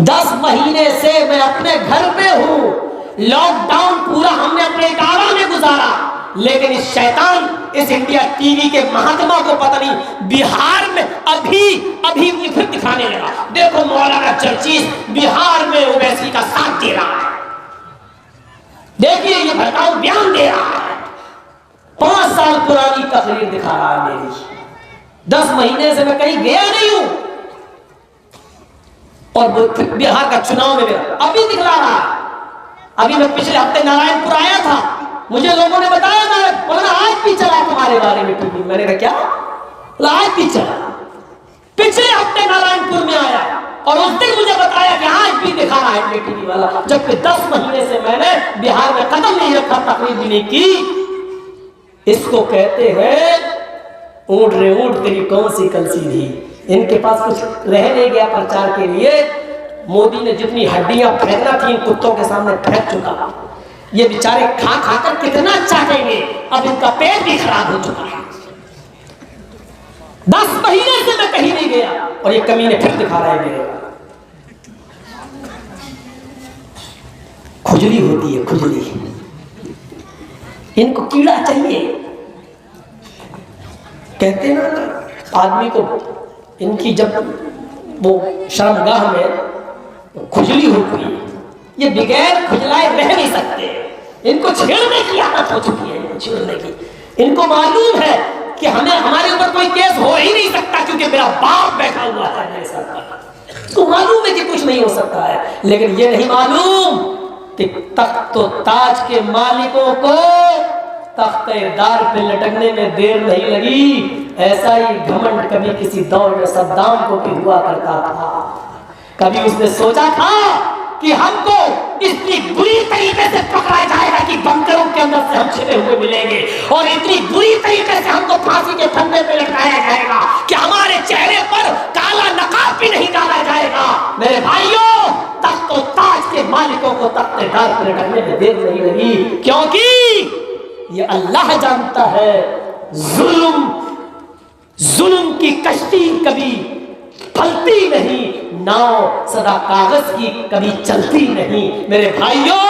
10 مہینے سے میں اپنے گھر پہ ہوں، لاک ڈاؤن پورا ہم نے اپنے اقامہ میں گزارا، لیکن اس شیطان اس انڈیا ٹی وی کے مہاتما کو پتہ نہیں بہار میں ابھی پھر دکھانے لگا، دیکھو مولانا چرچیز بہار میں اویسی کا ساتھ دے رہا ہے، دیکھیے یہ بھڑکاؤ بیان دے رہا ہے، 5 سال پرانی تقریر دکھا رہا ہے میری، 10 مہینے سے میں کہیں گیا نہیں ہوں، اور بہار کا چناؤ میں ابھی دکھلا رہا ہے۔ ابھی میں پچھلے ہفتے نارائن پور آیا تھا، مجھے لوگوں نے بتایا مولانا آج بھی چلا تمہارے بارے میں ٹی وی، میں نے کہا کیا؟ آج بھی چلا، پچھلے ہفتے نارائن پور میں آیا اور اس دن مجھے بتایا کہ آج بھی دکھا رہا ہے ٹی وی والا، جبکہ 10 مہینے سے میں نے بہار میں قدم نہیں رکھا، تقریر بھی نہیں کی۔ اس کو کہتے ہیں اونٹ رے اونٹ تیری کون سی کلسی تھی، ان کے پاس کچھ رہ نہیں گیا پرچار کے لیے، مودی نے جتنی ہڈیاں پھینکنا تھی ان کتوں کے سامنے پھینک چکا، یہ بیچارے کھا کھا کر کتنا چاٹیں گے، اب ان کا پیٹ بھی خراب ہو چکا ہے۔ 10 مہینے سے میں کہیں نہیں گیا اور یہ کمینے پھر دکھا رہے ہیں میرے، کھجلی ہوتی ہے کھجلی، ان کو کیڑا چاہیے، کہتے ہیں نا آدمی کو ان کی جب وہ شرمگاہ میں کھجلی ہوتی ہے، یہ بغیر کھجلائے رہ نہیں سکتے، ان کو چھیڑنے کی عادت ہو چکی ہے، ان کو چھیڑنے کی، ان کو معلوم ہے کہ ہمارے اوپر کوئی کیس ہو ہی نہیں سکتا کیونکہ میرا باپ بیٹھا ہوا ہے میرے ساتھ، اس کو معلوم ہے کہ کچھ نہیں ہو سکتا ہے، لیکن یہ نہیں معلوم کہ تخت و تاج کے مالکوں کو تخت دار پہ لٹکنے میں دیر نہیں لگی، ایسا ہی گھمنڈ کبھی کسی دور میں صدام کو بھی ہوا کرتا تھا، کبھی اس نے سوچا تھا کہ ہم کو اتنی بری طریقے سے پکڑا جائے گا کہ بنکروں کے اندر سے ہم چھپے ہوئے ملیں گے، اور اتنی بری طریقے سے ہم کو پھانسی کے پھندے پہ لٹکایا جائے گا کہ ہمارے چہرے پر کالا نقاب بھی نہیں ڈالا جائے گا۔ میرے بھائیوں، تخت و تاج کے مالکوں کو تخت دار پہ لٹکنے میں دیر نہیں لگی، کیونکہ یہ اللہ جانتا ہے ظلم کی کشتی کبھی پھلتی نہیں، ناؤ سدا کاغذ کی کبھی چلتی نہیں۔ میرے بھائیوں،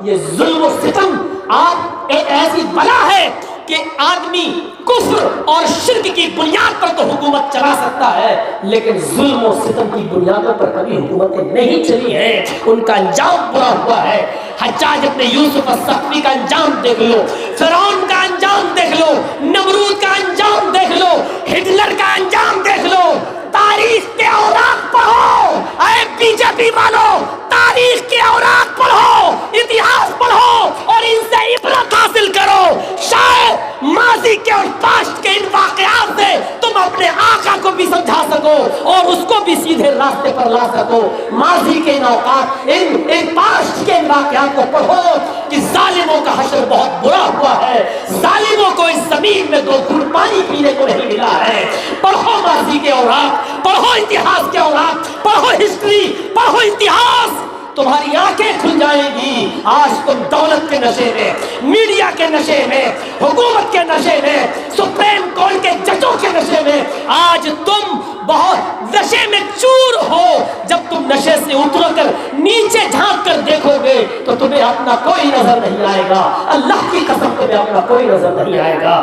یہ ظلم و ستم آپ ایک ایسی بلا ہے کہ آدمی کفر اور شرک کی بنیاد پر تو حکومت چلا سکتا ہے، لیکن ظلم و ستم کی بنیادوں پر کبھی حکومتیں نہیں چلی ہیں، ان کا انجام برا ہوا ہے۔ حجاج ابن یوسف الثقفی کا انجام دیکھ لو، فرعون کا انجام دیکھ لو، نمرود کا انجام دیکھ لو، ہٹلر کا انجام دیکھ لو، تاریخ کے اوراق پڑھو، اے بی جے پی والو، تاریخ کے اوراق پڑھو، اتہاس پڑھو اور ان سے عبرت حاصل کرو، شاید ماضی کے اور پاسٹ کے ان واقعات سے تم اپنے آقا کو بھی سمجھا سکو اور اس کو بھی سیدھے راستے پر لا سکو۔ ماضی کے ان اوقات ان پاسٹ کے ان واقعات کو پڑھو کہ ظالموں کا حشر بہت برا ہوا ہے، ظالموں کو اس زمین میں 2 گھونٹ پانی پینے کو نہیں ملا ہے۔ پڑھو ماضی کے اوراق، پڑھو اتہاس کے اوراق، پڑھو ہسٹری، پڑھو اتہاس، تمہاری آنکھیں کھل جائیں گی۔ آج تم دولت کے نشے میں، میڈیا کے نشے میں، حکومت کے نشے میں، سپریم کورٹ کے ججوں کے نشے میں، آج تم بہت نشے میں چور ہو۔ جب تم نشے سے اتر کر نیچے جھانک کر دیکھو گے تو تمہیں اپنا کوئی نظر نہیں آئے گا، اللہ کی قسم تمہیں اپنا کوئی نظر نہیں آئے گا۔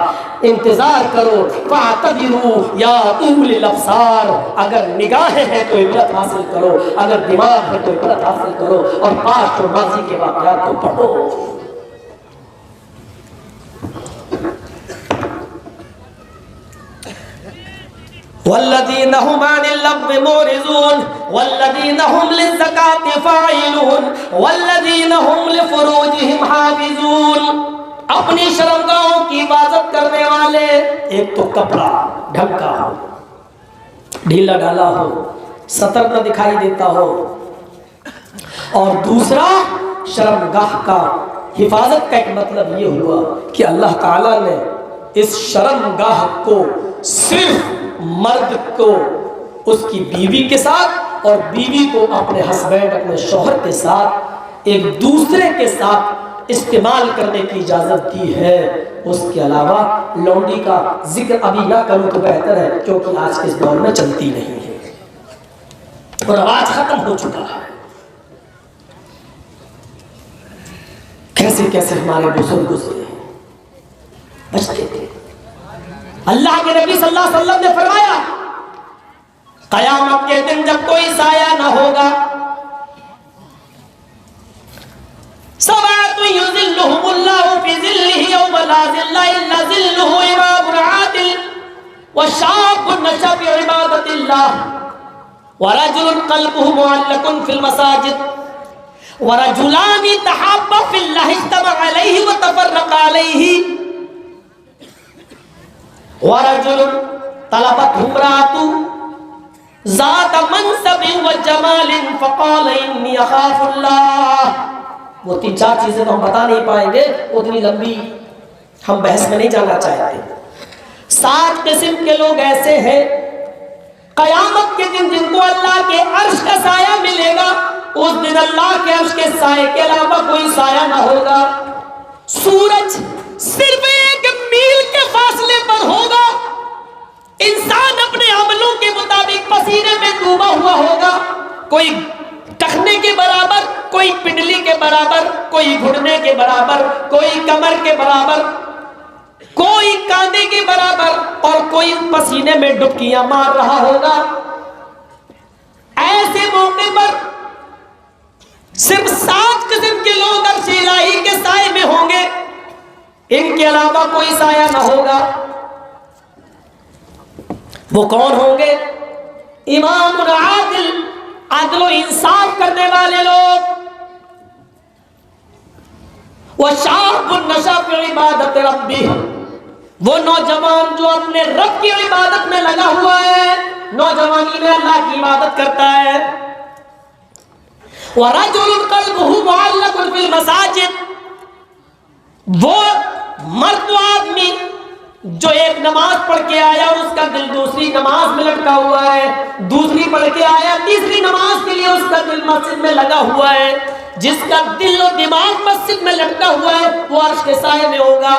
انتظار کرو، فاعتبروا یا اول الابصار، اگر نگاہیں ہیں تو عبرت حاصل کرو، اگر دماغ ہے تو عبرت حاصل کرو اور پاسٹ اور ماضی کے واقعات کو پڑھو۔ والذین هم عن اللغو معرضون والذین هم للزکاة فاعلون والذین هم لفروجهم حافظون، اپنی شرمگاہوں کی حفاظت کرنے والے، ایک تو کپڑا ڈھکا ہو، ڈھیلا ڈالا ہو، سطر نہ دکھائی دیتا ہو، اور دوسرا شرمگاہ کا حفاظت کا ایک مطلب یہ ہوا کہ اللہ تعالیٰ نے اس شرمگاہ کو صرف مرد کو اس کی بیوی کے ساتھ اور بیوی کو اپنے ہسبینڈ اپنے شوہر کے ساتھ ایک دوسرے کے ساتھ استعمال کرنے کی اجازت دی ہے۔ اس کے علاوہ لونڈی کا ذکر ابھی نہ کروں تو بہتر ہے، کیونکہ آج کے اس دور میں چلتی نہیں ہے۔ وہ رواج ختم ہو چکا ہے. کیسے کیسے ہمارے بزرگ گزرے بچتے تھے. اللہ کے نبی صلی اللہ علیہ وسلم نے فرمایا قیامت کے دن جب کوئی سایہ نہ ہوگا سبعۃ یظلھم اللہ فی ظلہ یوم لا ظل الا ظلہ امام عادل وشاب نشأ فی عبادۃ اللہ ورجل قلبہ معلق فی المساجد ورجلان تحابا فی اللہ اجتمع علیہ وتفرقا علیہ ورجل طلبته امرأة ذات منصب وجمال فقال انی اخاف اللہ. وہ 3-4 چیزیں تو ہم بتا نہیں پائیں گے, اتنی لمبی ہم بحث میں نہیں جانا چاہتے. 7 قسم کے لوگ ایسے ہیں قیامت کے دن جن کو اللہ کے عرش کا سایہ ملے گا. اس دن اللہ کے عرش کے سائے کے علاوہ کوئی سایہ نہ ہوگا. سورج صرف 1 میل کے فاصلے پر ہوگا. انسان اپنے عملوں کے مطابق پسینے میں ڈوبا ہوا ہوگا. کوئی ٹخنے کے برابر, کوئی پنڈلی کے برابر, کوئی گھٹنے کے برابر, کوئی کمر کے برابر, کوئی کاندھے کے برابر, اور کوئی پسینے میں ڈبکیاں مار رہا ہوگا. ایسے موقع پر صرف 7 قسم کے لوگ عرش الہی کے سائے میں ہوں گے. ان کے علاوہ کوئی سایہ نہ ہوگا. وہ کون ہوں گے؟ امام عادل, عدل و انصاف کرنے والے لوگ. وشاب نشأ فی عبادۃ ربہ, وہ نوجوان جو اپنے رب کی عبادت میں لگا ہوا ہے, نوجوانی میں اللہ کی عبادت کرتا ہے. وَرَجُلٌ قَلْبُهُ مُعَلَّقٌ فِي الْمَسَاجِدِ, وہ مرد و آدمی جو ایک نماز پڑھ کے آیا اور اس کا دل دوسری نماز میں لٹکا ہوا ہے, دوسری پڑھ کے آیا تیسری نماز کے لیے اس کا دل مسجد میں لگا ہوا ہے. جس کا دل و دماغ مسجد میں لٹکا ہوا ہے وہ عرش کے سائے میں ہوگا.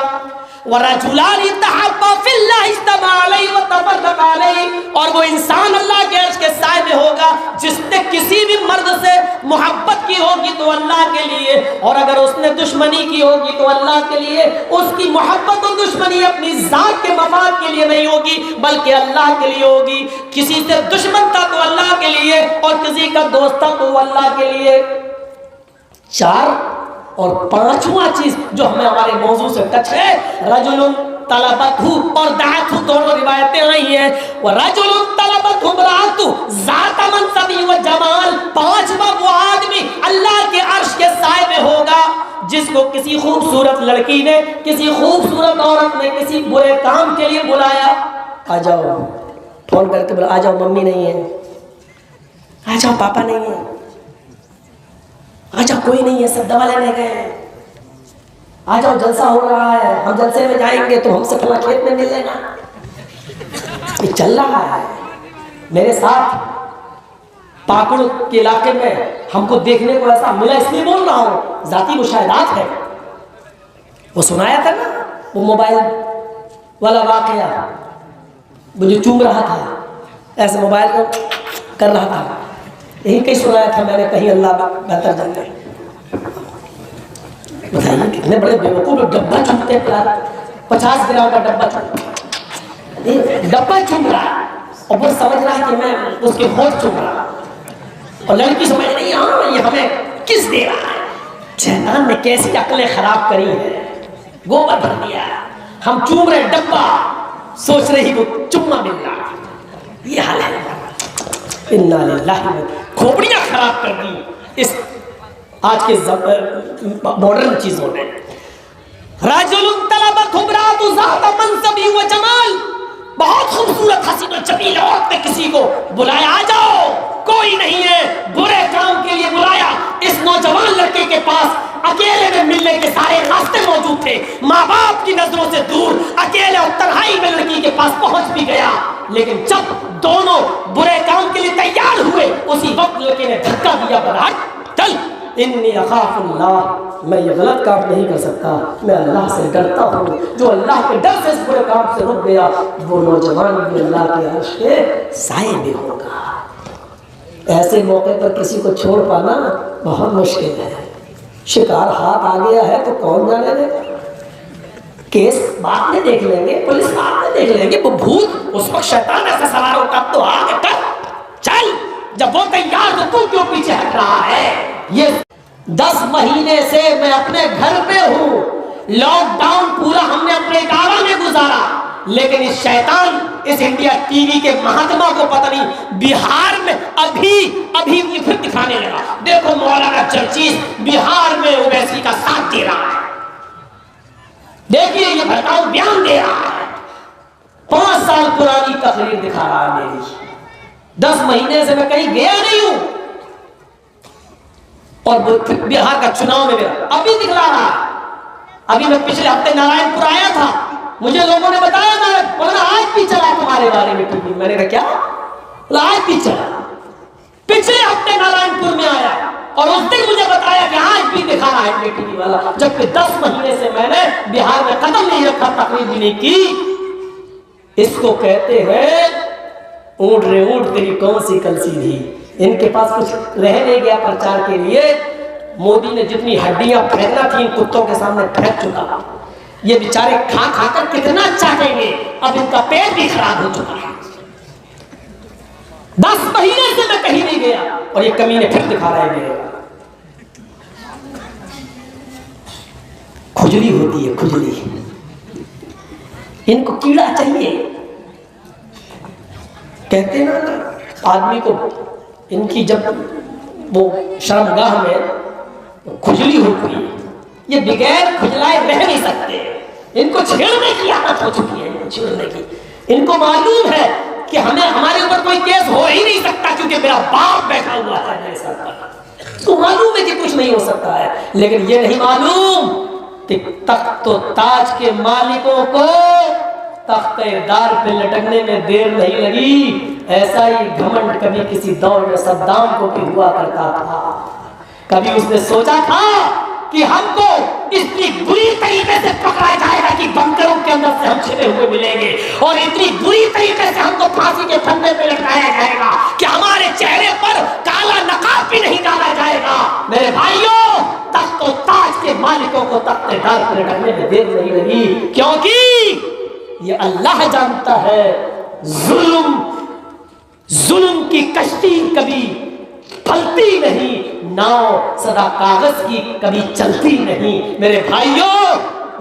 وَرَجُلَانِ تَحَابَّا فِي اللَّهِ اجْتَمَعَ عَلَيْهِ وَتَفَرَّقَا عَلَيْهِ, اور وہ انسان اللہ کے عرش کے سائے میں ہوگا جس نے کسی بھی مرد سے محبت کی ہوگی تو اللہ کے لیے, اور اگر اس نے دشمنی کی ہوگی تو اللہ کے لیے. اس کی محبت و دشمنی اپنی ذات کے مفاد کے لیے نہیں ہوگی بلکہ اللہ کے لیے ہوگی. کسی سے دشمن تھا تو اللہ کے لیے, اور کسی کا دوست تھا تو اللہ کے لیے. 4 اور 5واں چیز جو ہمیں ہمارے موضوع سے ٹچ ہے, رجل طلبتہ اور دعتہ, دونوں روایتیں آئی ہیں. ورجل طلبتہ امرأة ذات منصب و جمال, 5واں وہ آدمی اللہ کے عرش کے سائے میں ہوگا جس کو کسی خوبصورت لڑکی نے, کسی خوبصورت عورت نے کسی برے کام کے لیے بلایا. آ جاؤ, فون کر کے بولا آ جاؤ, ممی نہیں ہے, آ جاؤ پاپا نہیں ہے, آ جاؤ کوئی نہیں ہے, سب دوا لینے گئے ہیں, آ جاؤ جلسہ ہو رہا ہے, ہم جلسے میں جائیں گے تو ہم سے فلاں کھیت میں مل لینا. یہ چل رہا ہے میرے ساتھ. پاکڑ کے علاقے میں ہم کو دیکھنے کو ایسا ملا, اس لیے بول رہا ہوں, ذاتی مشاہدات ہے. وہ سنایا تھا نا وہ موبائل والا واقعہ, وہ جو چوم رہا تھا ایسے موبائل کو کر رہا تھا, یہی کہیں سنایا تھا میں نے, کہیں اللہ بہتر جانتا ہے. بتائیے کتنے بڑے بیوقوف ڈبہ چومتے ہیں, 50 گرام کا ڈبہ چوم رہا ہے, اور وہ سمجھ رہا ہے کہ میں اس کے ہوش چوم رہا, اور لڑکی سمجھ نہیں ہاں یہ ہمیں کس دے رہا ہے. شیطان نے کیسی عقلیں خراب کری ہے, گوبر بھر دیا, ہم چوم رہے ڈبہ, سوچ رہی وہ چما مل رہا. یہ حال ہے. انا للہ, کھوپڑیاں خراب کر دی اس آج کے ماڈرن چیزوں نے. رجل طلبتہ امرأة ذات منصب و جمال, بہت خوبصورت حسین و جمیل عورت نے کسی کو بلایا, آ جاؤ, کوئی نہیں ہے, برے کام کے لیے بلایا. اس نوجوان لڑکے کے پاس اکیلے میں ملنے کے سارے راستے موجود تھے, ماں باپ کی نظروں سے دور, اکیلے اور تنہائی میں لڑکی کے پاس پہنچ بھی گیا. لیکن جب دونوں برے کام کے لیے تیار ہوئے اسی وقت لڑکے نے دھکا دیا, برہٹ چل, انی اخاف اللہ, میں یہ غلط کام نہیں کر سکتا, میں اللہ سے ڈرتا ہوں. جو اللہ کے ڈر سے اس برے کام سے رک گیا وہ نوجوان بھی اللہ کے عرش کے سائے میں ہوگا. ایسے موقع پر کسی کو چھوڑ پانا بہت مشکل ہے. شکار ہاتھ آ گیا ہے تو کون جانے دے گا. کیس بعد میں دیکھ لیں گے, پولیس بعد میں دیکھ لیں گے, وہ بھوت اس وقت شیطان ایسا سوار ہوتا تو آگے کر چل, جب وہ تیار تو کیوں پیچھے ہٹ رہا ہے. یہ 10 مہینے سے میں اپنے گھر پہ ہوں, لاک ڈاؤن پورا ہم نے اپنے اکاڑا میں گزارا, لیکن اس شیطان اس انڈیا ٹی وی کے مہاتما کو پتہ نہیں بہار میں ابھی پھر دکھانے لگا. دیکھو مولانا چرچیز بہار میں اویسی کا ساتھ دے رہا ہے, دیکھیے یہ بھڑکاؤ بیان دے رہا ہے, 5 سال پرانی تقریر دکھا رہا ہے میری. 10 مہینے سے میں کہیں گیا نہیں ہوں, اور بہار کا چناؤ میں میرا ابھی دکھلا رہا ہے. ابھی میں پچھلے ہفتے نارائن پور آیا تھا, مجھے لوگوں نے بتایا مولانا آج بھی چلا تمہارے بارے میں ٹی وی. میں نے کہا کیا؟ آج بھی چلا. پچھلے ہفتے نارائن پور میں آیا اور اس دن مجھے بتایا کہ آج بھی دکھا رہا ہے ٹی وی والا, جبکہ 10 مہینے سے میں نے بہار میں قدم نہیں رکھا, تقریر بھی نہیں کی. اس کو کہتے ہیں اونٹ رے اونٹ تیری کون سی کلسی تھی. ان کے پاس کچھ رہ نہیں گیا پرچار کے لیے. مودی نے جتنی ہڈیاں پھینکنا تھی ان کتوں کے سامنے پھینک چکا. یہ بیچارے کھا کھا کر کتنا چاٹیں گے, اب ان کا پیٹ بھی خراب ہو چکا ہے. 10 مہینے سے میں کہیں نہیں گیا اور یہ کمینے پھر دکھا رہے ہیں. کھجلی ہوتی ہے, کھجلی. ان کو کیڑا چاہیے. کہتے ہیں نا آدمی کو ان کی جب وہ شرمگاہ میں کھجلی ہوتی ہے, یہ بغیر کھجلائے رہ نہیں سکتے. ان کو چھیڑنے کی عادت ہو چکی ہے, چھیڑنے کی. ان کو معلوم ہے کہ ہمارے اوپر کوئی کیس ہو ہی نہیں سکتا کیونکہ میرا باپ بیٹھا ہوا ہے میرے ساتھ. تو معلوم ہے کہ کچھ نہیں ہو سکتا ہے, لیکن یہ نہیں معلوم کہ تخت و تاج کے مالکوں کو تخت دار پہ لٹکنے میں دیر نہیں لگی. ایسا ہی گھمنڈ کبھی کسی دور میں صدام کو بھی ہوا کرتا تھا. کبھی اس نے سوچا تھا کہ ہم کو اتنی بری طریقے سے پکڑا جائے گا کہ بنکروں کے اندر سے ہم چھپے ہوئے ملیں گے, اور اتنی بری طریقے سے ہم کو پھانسی کے پھندے پہ لٹکایا جائے گا کہ ہمارے چہرے پر کالا نقاب بھی نہیں ڈالا جائے گا. میرے بھائیوں, تخت و تاج کے مالکوں کو تخت دار پہ لٹکنے میں دیر نہیں لگی, کیونکہ یہ اللہ جانتا ہے ظلم کی کشتی کبھی پھلتی نہیں, ناؤ سدا کاغذ کی کبھی چلتی نہیں. میرے بھائیوں,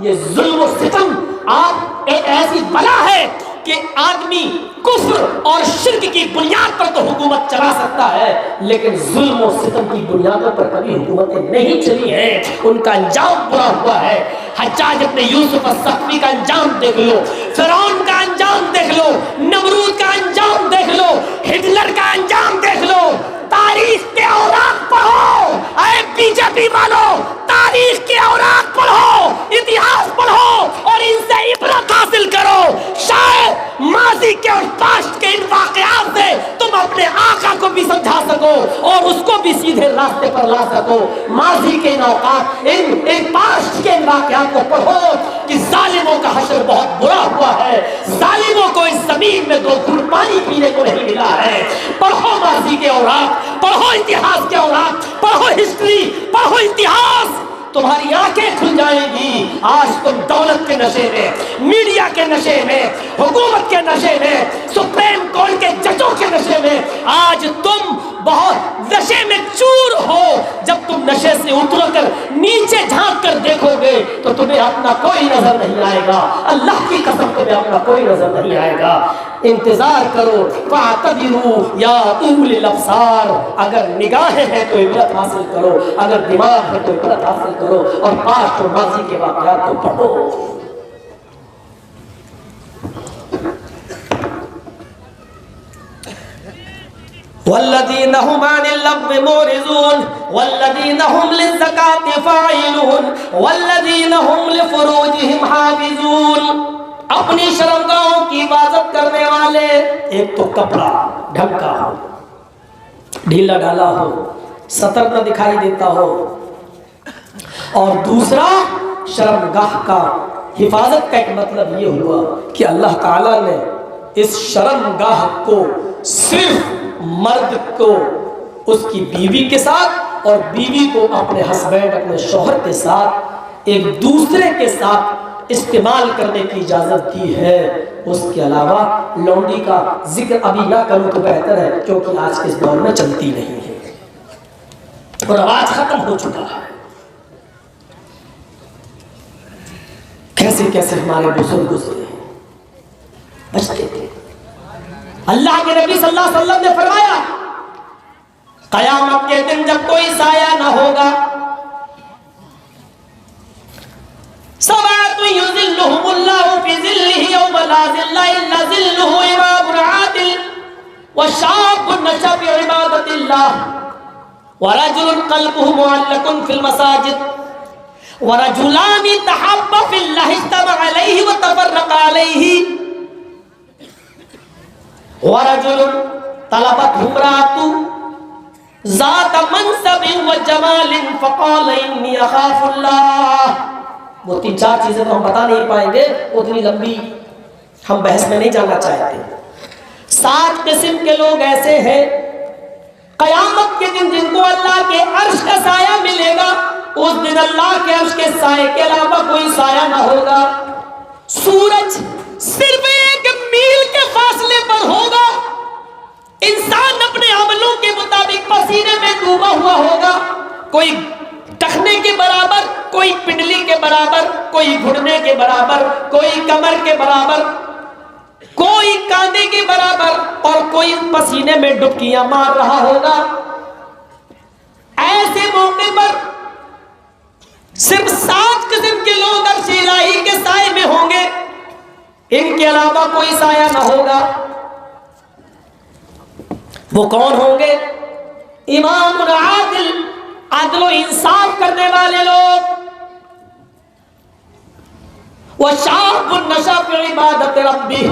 یہ ظلم و ستم آپ ایک ایسی بلا ہے کہ آدمی کفر اور شرک کی بنیاد پر تو حکومت چلا سکتا ہے, لیکن ظلم و ستم کی بنیادوں پر کبھی حکومتیں نہیں چلی ہیں. ان کا انجام برا ہوا ہے. حجاج ابن یوسف الثقفی کا انجام دیکھ لو, فرعون کا انجام دیکھ لو, نمرود کا انجام دیکھ لو, ہٹلر کا انجام دیکھ لو. تاریخ کے اوراق پڑھو, اے بی جے پی والو, تاریخ کے اوراق پڑھو, اتہاس پڑھو اور ان سے عبرت حاصل کرو. شاید ماضی کے اور پاسٹ کے ان واقعات سے تم اپنے آقا کو بھی سمجھا سکو اور اس کو بھی سیدھے راستے پر لا سکو. ماضی کے ان اوقات, ان پاسٹ کے ان واقعات کو پڑھو کہ ظالموں کا حشر بہت برا ہوا ہے. ظالموں کو اس زمین میں 2 گھونٹ پانی پینے کو نہیں ملا ہے. پڑھو ماضی کے اوراق, پڑھو اتہاس کے اوراق, پڑھو ہسٹری, پڑھو اتہاس, تمہاری آنکھیں کھل جائیں گی. آج تم دولت کے نشے میں, میڈیا کے نشے میں, حکومت کے نشے میں, سپریم کورٹ کے ججوں کے نشے میں, آج تم بہت نشے میں چور ہو. جب تم نشے سے اتر کر نیچے جھانک کر دیکھو گے تو تمہیں اپنا کوئی نظر نہیں آئے گا. اللہ کی قسم تمہیں اپنا کوئی نظر نہیں آئے گا. انتظار کرو, فاعتبروا یا اول الابصار. اگر نگاہیں ہیں تو عبرت حاصل کرو, اگر دماغ ہے تو عبرت حاصل کرو اور پاس اور ماضی کے واقعات کو پڑھو. والذین هم عن اللغو معرضون والذین هم للزکاة فاعلون والذین هم لفروجهم حافظون. اپنی شرمگاہوں کی حفاظت کرنے والے, ایک تو کپڑا ڈھکا ہو, ڈھیلا ڈالا ہو, سطر نہ دکھائی دیتا ہو, اور دوسرا شرمگاہ کا حفاظت کا ایک مطلب یہ ہوا کہ اللہ تعالیٰ نے اس شرمگاہ کو صرف مرد کو اس کی بیوی کے ساتھ اور بیوی کو اپنے ہسبینڈ اپنے شوہر کے ساتھ ایک دوسرے کے ساتھ استعمال کرنے کی اجازت دی ہے. اس کے علاوہ لونڈی کا ذکر ابھی نہ کروں تو بہتر ہے کیونکہ آج کے اس دور میں چلتی نہیں ہے اور رواج ختم ہو چکا ہے. کیسے کیسے ہمارے بزرگ گزرے ہیں، بچتے تھے. اللہ کے نبی صلی اللہ علیہ وسلم نے فرمایا قیامت کے دن جب کوئی سایہ نہ ہوگا، سبعۃ یظلھم اللہ فی ظلہ یوم لا ظل الا ظلہ، امام عادل وشاب نشأ فی عبادۃ اللہ ورجل قلبہ معلق فی المساجد ورجلان تحابا فی اللہ اجتمع علیہ وتفرقا علیہ ورجل طلبته امرأة ذات منصب وجمال فقال انی اخاف اللہ. وہ 3-4 چیزیں تو ہم بتا نہیں پائیں گے، اتنی لمبی ہم بحث میں نہیں جانا چاہتے. 7 قسم کے لوگ ایسے ہیں قیامت کے دن جن کو اللہ کے عرش کا سایہ ملے گا. اس دن اللہ کے عرش کے سائے کے علاوہ کوئی سایہ نہ ہوگا. سورج صرف 1 میل کے فاصلے پر ہوگا. انسان اپنے عملوں کے مطابق پسینے میں ڈوبا ہوا ہوگا. کوئی ٹخنے کے برابر، کوئی پنڈلی کے برابر، کوئی گھٹنے کے برابر، کوئی کمر کے برابر، کوئی کاندھے کے برابر، اور کوئی پسینے میں ڈبکیاں مار رہا ہوگا. ایسے موقع پر صرف 7 قسم کے لوگ عرش الہی کے سائے میں ہوں گے، ان کے علاوہ کوئی سایہ نہ ہوگا. وہ کون ہوں گے؟ امام عادل، عدل و انصاف کرنے والے لوگ. وشاب نشأ فی عبادۃ ربہ،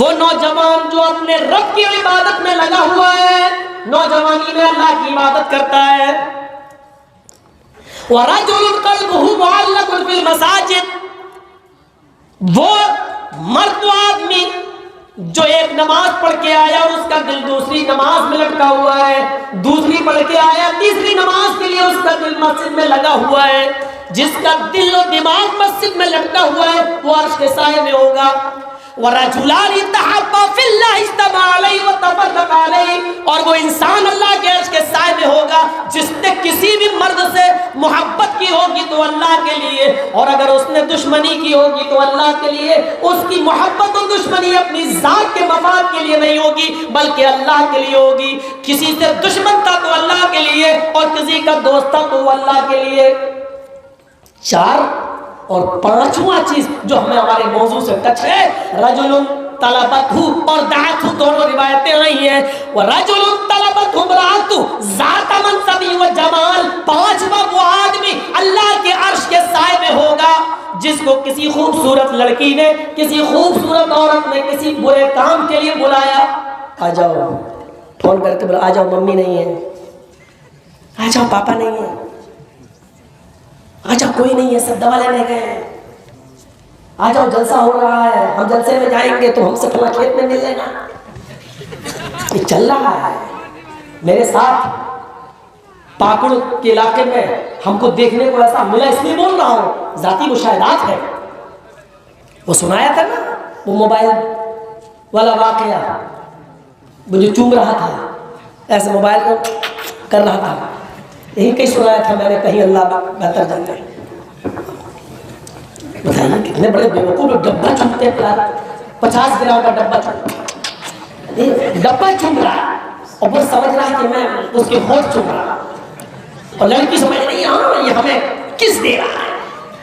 وہ نوجوان جو اپنے رب کی عبادت میں لگا ہوا ہے، نوجوانی میں اللہ کی عبادت کرتا ہے. وَرَجُلٌ قَلْبُهُ مُعَلَّقٌ فِي الْمَسَاجِدِ، وہ مرد آدمی جو ایک نماز پڑھ کے آیا اور اس کا دل دوسری نماز میں لٹکا ہوا ہے، دوسری پڑھ کے آیا تیسری نماز کے لیے اس کا دل مسجد میں لگا ہوا ہے. جس کا دل و دماغ مسجد میں لٹکا ہوا ہے وہ عرش کے سائے میں ہوگا. وَرَجُلَانِ تَحَابَّا فِي اللَّهِ اجْتَمَعَ عَلَيْهِ وَتَفَرَّقَا عَلَيْهِ، اور وہ انسان اللہ کے عرش کے سائے میں ہوگا جس نے کسی بھی مرد سے محبت کی ہوگی تو اللہ کے لیے، اور اگر اس نے دشمنی کی ہوگی تو اللہ کے لیے. اس کی محبت و دشمنی اپنی ذات کے مفاد کے لیے نہیں ہوگی بلکہ اللہ کے لیے ہوگی. کسی سے دشمن تھا تو اللہ کے لیے، اور کسی کا دوست تھا تو اللہ کے لیے. 4 اور 5واں چیز جو ہمیں ہمارے موضوع سے ٹچ ہے، رجل طلبتہ اور دعتہ، دونوں روایتیں آئی ہیں. ورجل طلبتہ امرأة ذات منصب و جمال، 5واں وہ آدمی اللہ کے عرش کے سائے میں ہوگا جس کو کسی خوبصورت لڑکی نے، کسی خوبصورت عورت نے کسی برے کام کے لیے بلایا. آ جاؤ، فون کر کے بولا آ جاؤ، ممی نہیں ہے، آ جاؤ پاپا نہیں ہے، آ جاؤ کوئی نہیں ہے، سب دوا لینے گئے ہیں، آ جاؤ جلسہ ہو رہا ہے، ہم جلسے میں جائیں گے تو ہم سے فلاں کھیت میں مل لینا. یہ چل رہا ہے میرے ساتھ. پاکڑ کے علاقے میں ہم کو دیکھنے کو ایسا ملا، اس لیے بول رہا ہوں، ذاتی مشاہدات ہے. وہ سنایا تھا نا وہ موبائل والا واقعہ، وہ جو چوم رہا تھا ایسے موبائل کو کر رہا تھا، یہی کہیں سنایا تھا میں نے، کہیں اللہ بہتر جانتا ہے. بتائیے کتنے بڑے بیوقوف ڈبہ چومتے ہیں پیار، 50 گرام کا ڈبہ چوم رہا ہے اور وہ سمجھ رہا ہے کہ میں اس کے ہوٹ چوم رہا ہوں، اور لڑکی سمجھ رہی ہے ہاں یہ ہمیں کس دے رہا ہے.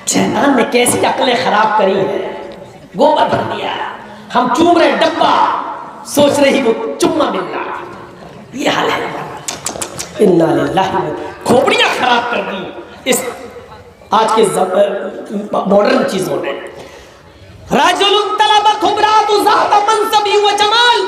شیطان نے کیسی عقلیں خراب کری ہے، گوبر بھر دیا. ہم چوم رہے ڈبہ، سوچ رہی وہ چما مل رہا. یہ حال ہے. انا للہ، کھوپڑیاں خراب کر دی اس آج کے ماڈرن چیزوں نے. رجل طلبت امرأة ذات منصب و جمال،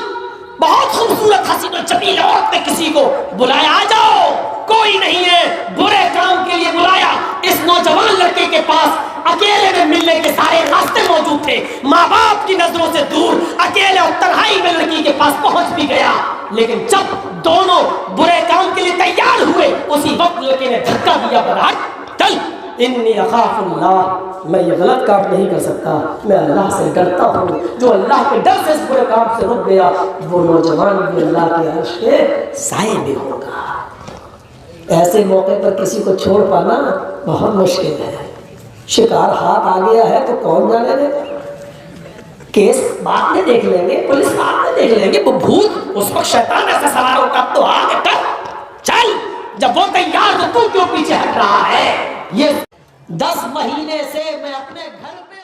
بہت خوبصورت حسین و جمیل عورت نے کسی کو بلایا، آ جاؤ کوئی نہیں ہے، برے کام کے لیے بلایا. اس نوجوان لڑکے کے پاس اکیلے میں ملنے کے سارے راستے موجود تھے، ماں باپ کی نظروں سے دور، اکیلے اور تنہائی میں لڑکی کے پاس پہنچ بھی گیا، لیکن جب دونوں برے کام کے لیے تیار ہوئے اسی وقت لڑکے نے دھکا دیا، برہٹ چل، انی اخاف اللہ، میں یہ غلط کام نہیں کر سکتا، میں اللہ سے ڈرتا ہوں۔ جو اللہ کے ڈر سے اس برے کام سے رک گیا وہ نوجوان بھی اللہ کے عرش کے سائے میں ہوگا۔ ایسے موقع پر کسی کو چھوڑ پانا بہت مشکل ہے، شکار ہاتھ آ گیا ہے تو کون جانے دے گا، کیس بعد میں دیکھ لیں گے، پولیس بعد میں دیکھ لیں گے، وہ بھوت اس وقت شیطان ایسا سوار ہوگا، تو آگے کر چل، جب وہ تیار تو کیوں پیچھے ہٹ رہا ہے؟ یہ 10 مہینے سے میں اپنے گھر میں